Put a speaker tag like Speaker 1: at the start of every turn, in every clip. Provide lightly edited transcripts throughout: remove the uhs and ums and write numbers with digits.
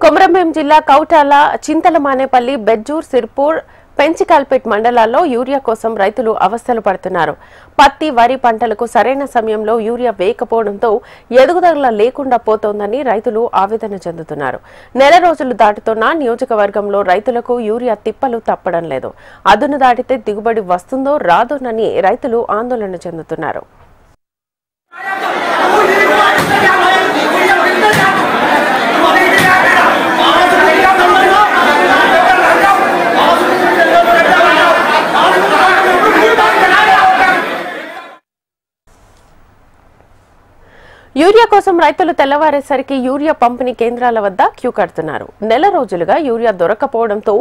Speaker 1: కొమరంభీం జిల్లా కౌటాల, చింతలమానేపల్లి, బెజ్జూర్, సిర్పూర్, పెంచికల్పేట్ మండలాల్లో యూరియా కోసం రైతులు అవస్థలు పడుతున్నారు. పత్తి, వరి పంటలకు సరైన సమయంలో యూరియా వేయకపోవడంతో ఎదుగుదల లేకుండా పోతోందని రైతులు ఆవేదన చెందుతున్నారు. నెల రోజులు దాటుతున్నా నియోజకవర్గంలో రైతులకు యూరియా తిప్పలు తప్పడం లేదు. అదును దాటితే దిగుబడి వస్తుందో రాదోనని రైతులు ఆందోళన చెందుతున్నారు. యూరియా కోసం రైతులు తెల్లవారేసరికి యూరియా పంపిణీ కేంద్రాల వద్ద క్యూ కడుతున్నారు. నెల రోజులుగా యూరియా దొరకపోవడంతో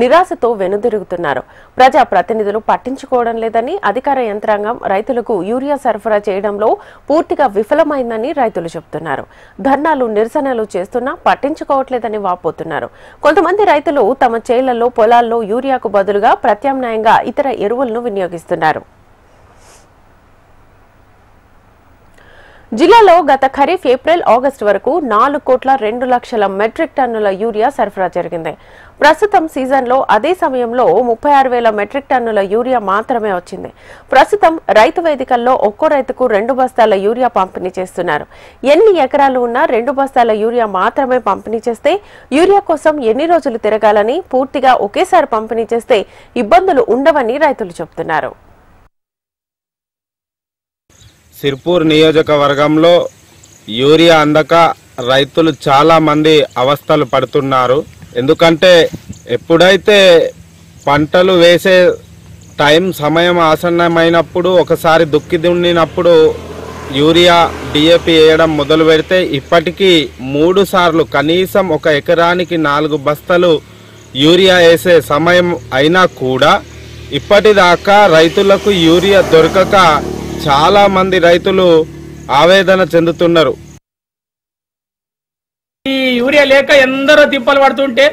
Speaker 1: నిరాశతో వెనుదిరుగుతున్నారు. ప్రజా ప్రతినిధులు పట్టించుకోవడం లేదని, అధికార యంత్రాంగం రైతులకు యూరియా సరఫరా చేయడంలో పూర్తిగా విఫలమైందని రైతులు చెబుతున్నారు. ధర్నాలు, నిరసనలు చేస్తున్నా పట్టించుకోవట్లేదని వాపోతున్నారు. కొంతమంది రైతులు తమ చేళ్లలో, పొలాల్లో యూరియాకు బదులుగా ప్రత్యామ్నాయంగా ఇతర ఎరువులను వినియోగిస్తున్నారు. జిల్లాలో గత ఖరీఫ్ ఏప్రిల్, ఆగస్టు వరకు 4,02,00,000 మెట్రిక్ టన్నుల యూరియా సరఫరా జరిగింది. ప్రస్తుతం సీజన్లో అదే సమయంలో 36,000 మెట్రిక్ టన్నుల యూరియా మాత్రమే వచ్చింది. ప్రస్తుతం రైతు వేదికల్లో ఒక్కో రైతుకు 2 బస్తాల యూరియా పంపిణీ చేస్తున్నారు. ఎన్ని ఎకరాలు ఉన్నా 2 బస్తాల యూరియా మాత్రమే పంపిణీ చేస్తే యూరియా కోసం ఎన్ని రోజులు తిరగాలని, పూర్తిగా ఒకేసారి పంపిణీ చేస్తే ఇబ్బందులు ఉండవని రైతులు చెబుతున్నారు.
Speaker 2: సిర్పూర్ నియోజకవర్గంలో యూరియా అందక రైతులు చాలా మంది అవస్థలు పడుతున్నారు. ఎందుకంటే ఎప్పుడైతే పంటలు వేసే సమయం ఆసన్నమైనప్పుడు, ఒకసారి దుక్కి దున్నినప్పుడు యూరియా, డిఏపి వేయడం మొదలు పెడితే ఇప్పటికీ 3 సార్లు కనీసం ఒక ఎకరానికి 4 బస్తాలు యూరియా వేసే సమయం అయినా కూడా ఇప్పటిదాకా రైతులకు యూరియా దొరకక చాలా మంది రైతులు ఆవేదన చెందుతున్నారు.
Speaker 3: ఈ యూరియా లేక ఎందరో తిప్పలు పడుతుంటే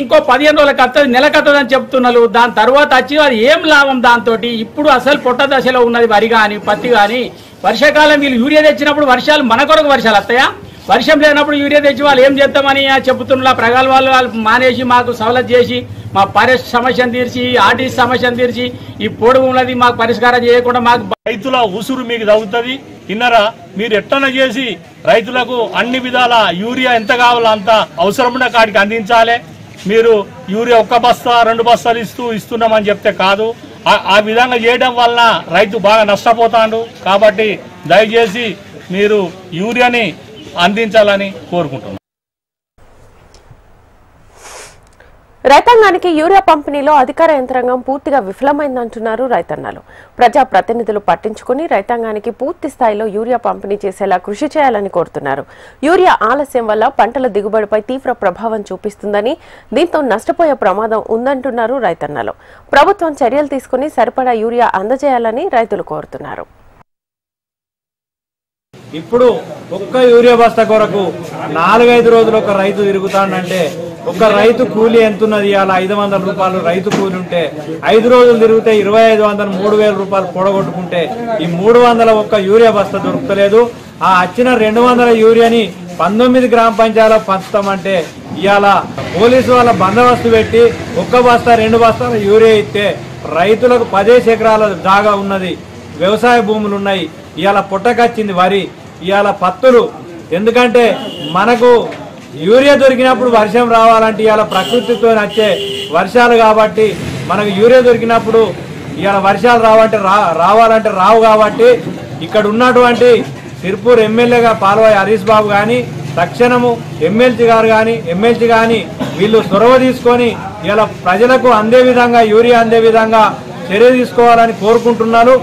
Speaker 3: ఇంకో 15 రోజులకు వస్తుంది, నెలకు వస్తుందని చెప్తున్నారు. దాని తర్వాత వచ్చి అది ఏం లాభం దాంతో? ఇప్పుడు అసలు పొట్ట దశలో ఉన్నది వరి కానీ, పత్తి కానీ. వర్షాకాలం వీళ్ళు యూరియా తెచ్చినప్పుడు వర్షాలు మన కొరకు వర్షాలు వస్తాయా? వర్షం లేనప్పుడు యూరియా తెచ్చి వాళ్ళు ఏం చేద్దామని చెప్తున్నారు. ప్రగాల వాళ్ళు మానేసి మాకు సవలత్ చేసి మా పరిస్థితి సమస్యను తీర్చి, ఆర్టీసీ సమస్యను తీర్చి, ఈ పొడుగు ఉన్నది మాకు పరిష్కారం చేయకుండా మాకు
Speaker 4: రైతుల ఉసురు మీకు తగ్గుతుంది. ఇన్నరా మీరు ఎట్టన చేసి రైతులకు అన్ని విధాల యూరియా ఎంత కావాలో అంత అవసరమున్న కాడికి అందించాలి. మీరు యూరియా 1 బస్తా 2 బస్తాలు ఇస్తున్నామని చెప్తే కాదు. ఆ విధంగా చేయడం వలన రైతు బాగా నష్టపోతాడు. కాబట్టి దయచేసి మీరు యూరియాని అందించాలని కోరుకుంటున్నాను.
Speaker 1: రైతాంగానికి యూరియా పంపిణీలో అధికార యంత్రాంగం పూర్తిగా విఫలమైందంటున్నారు రైతన్నలు. ప్రజా ప్రతినిధులు పట్టించుకుని రైతాంగానికి పూర్తి స్థాయిలో యూరియా పంపిణీ చేసేలా కృషి చేయాలని కోరుతున్నారు. యూరియా ఆలస్యం వల్ల పంటల దిగుబడిపై తీవ్ర ప్రభావం చూపిస్తుందని, దీంతో నష్టపోయే ప్రమాదం ఉందంటున్నారు రైతన్నలు. ప్రభుత్వం చర్యలు తీసుకుని సరిపడా యూరియా అందజేయాలని రైతులు కోరుతున్నారు.
Speaker 5: ఇప్పుడు ఒక్క యూరియా బస్తా కొరకు 4-5 రోజులు ఒక రైతు తిరుగుతాడంటే ఒక రైతు కూలీ ఎంతున్నది? ఇవాళ 500 రూపాయలు రైతు కూలి ఉంటే 5 రోజులు తిరిగితే 2,500, 3,000 రూపాయలు పొడగొట్టుకుంటే ఈ 300 ఒక్క యూరియా బస్తా దొరుకుతలేదు. ఆ వచ్చిన 200 యూరియాని 19 గ్రామ పంచాయతీలో పంచుతామంటే ఇవాళ పోలీసు వాళ్ళ బందోబస్తు పెట్టి 1 బస్తా 2 బస్తాల యూరియా ఇస్తే రైతులకు 10 ఎకరాల జాగా ఉన్నది, వ్యవసాయ భూములు ఉన్నాయి. ఇవాళ పుట్టకొచ్చింది వరి, ఇవాళ పత్తులు. ఎందుకంటే మనకు యూరియా దొరికినప్పుడు వర్షం రావాలంటే ఇవాళ ప్రకృతితో వచ్చే వర్షాలు కాబట్టి, మనకు యూరియా దొరికినప్పుడు ఇవాళ వర్షాలు రావాలంటే రావు. కాబట్టి ఇక్కడ ఉన్నటువంటి సిర్పూర్ ఎమ్మెల్యేగా పాల్వాయి హరీష్ బాబు కానీ, తక్షణము ఎమ్మెల్సీ కానీ వీళ్ళు చొరవ తీసుకొని ఇలా ప్రజలకు అందే విధంగా యూరియా అందే విధంగా చర్య తీసుకోవాలని కోరుకుంటున్నారు.